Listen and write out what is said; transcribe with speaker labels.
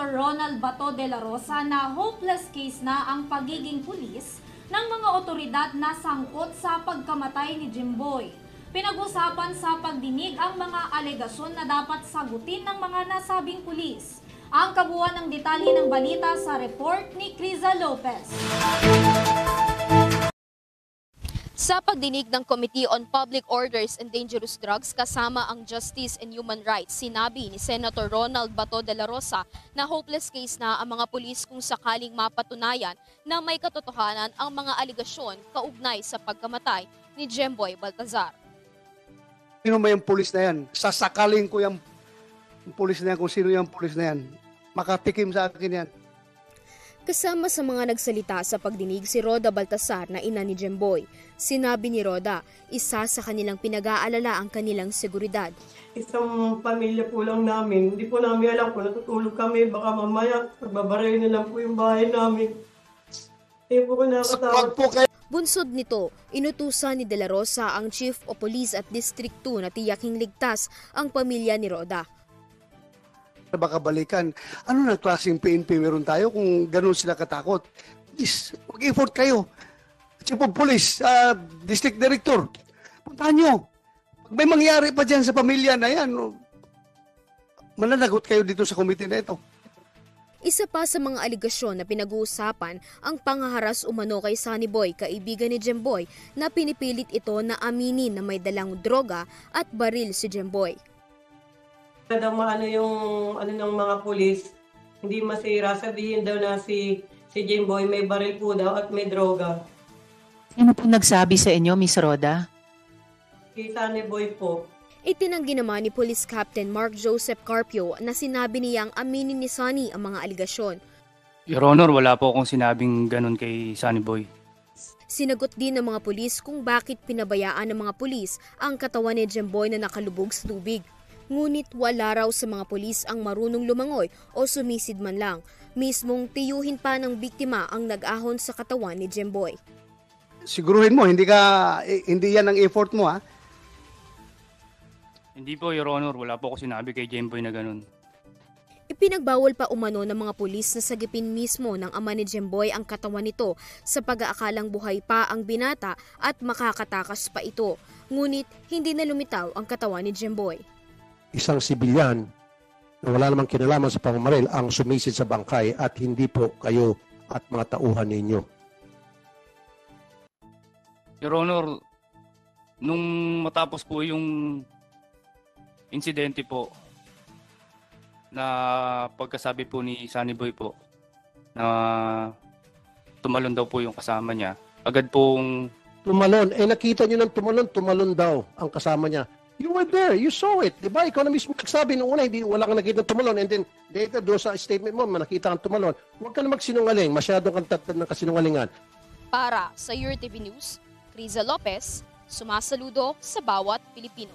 Speaker 1: Senator Ronald Bato de la Rosa na hopeless case na ang pagiging pulis ng mga otoridad na sangkot sa pagkamatay ni Jimboy. Pinag-usapan sa pagdinig ang mga alegasyon na dapat sagutin ng mga nasabing pulis. Ang kabuuan ng detalye ng balita sa report ni Criza Lopez.
Speaker 2: Sa pagdinig ng Committee on Public Orders and Dangerous Drugs kasama ang Justice and Human Rights, sinabi ni Senator Ronald Bato de la Rosa na hopeless case na ang mga pulis kung sakaling mapatunayan na may katotohanan ang mga aligasyon kaugnay sa pagkamatay ni Jemboy Baltazar.
Speaker 3: Sino ba yung pulis na yan? Sasakaling ko yung pulis na yan kung sino yung pulis na yan. Makatikim sa akin yan.
Speaker 2: Kasama sa mga nagsalita sa pagdinig si Roda Baltazar na ina ni Jemboy. Sinabi ni Roda, isa sa kanilang pinag-aalala ang kanilang seguridad.
Speaker 4: Isang pamilya po lang namin. Hindi po namin alam kung natutulog kami. Baka mamaya, magbabaray na lang po yung bahay namin. Hindi po ko nakatawa.
Speaker 2: Bunsod nito, inutusan ni De La Rosa ang Chief of Police at District 2 na tiyaking ligtas ang pamilya ni Roda.
Speaker 3: Baka balikan, ano na klaseng PNP meron tayo kung ganun sila katakot? Please, mag-effort kayo. Chief of Police, District Director, puntahan nyo. Pag may mangyari pa dyan sa pamilya na yan, mananagot kayo dito sa komite na ito.
Speaker 2: Isa pa sa mga aligasyon na pinag-uusapan ang panghaharas umano kay Sunny Boy, kaibigan ni Jemboy, na pinipilit ito na aminin na may dalang droga at baril si Jemboy.
Speaker 4: Daw maano yung ng mga pulis, hindi masira, sabihin daw na si Jimboy may baril po daw at may droga.
Speaker 5: Sino po nagsabi sa inyo, Miss Roda?
Speaker 4: Si Sunny Boy po.
Speaker 2: Itinanggi naman ni Police Captain Mark Joseph Carpio na sinabi niyang aminin ni Sunny ang mga aligasyon.
Speaker 6: Your Honor, wala po akong sinabing ganun kay Sunny Boy.
Speaker 2: Sinagot din ng mga pulis kung bakit pinabayaan ng mga pulis ang katawan ni Jemboy na nakalubog sa tubig. Ngunit wala raw sa mga pulis ang marunong lumangoy o sumisid man lang. Mismong tiyuhin pa ng biktima ang nag-ahon sa katawan ni Jemboy.
Speaker 3: Siguruhin mo, hindi yan ang effort mo, ha?
Speaker 6: Hindi po, Your Honor. Wala po ako sinabi kay Jemboy na ganun.
Speaker 2: Ipinagbawal pa umano ng mga pulis na sagipin mismo ng ama ni Jemboy ang katawan nito sa pag-aakalang buhay pa ang binata at makakatakas pa ito. Ngunit hindi na lumitaw ang katawan ni Jemboy.
Speaker 7: Isang sibilyan na wala namang kinalaman sa pamamaril ang sumisid sa bangkay at hindi po kayo at mga tauhan ninyo.
Speaker 6: Your Honor, nung matapos po yung insidente po, na pagkasabi po ni Sunny Boy po, na tumalon daw po yung kasama niya, agad pong...
Speaker 7: Tumalon. Nakita nyo ng tumalon daw ang kasama niya. You were there. You saw it. Diba? Ikaw na mismo nagsabi nung una, wala kang nakita tumalon. And then, later, doon sa statement mo, nakita kang tumalon. Huwag ka na magsinungaling. Masyadong kang tatad ng kasinungalingan.
Speaker 2: Para sa URTV News, Criza Lopez, sumasaludo sa bawat Pilipino.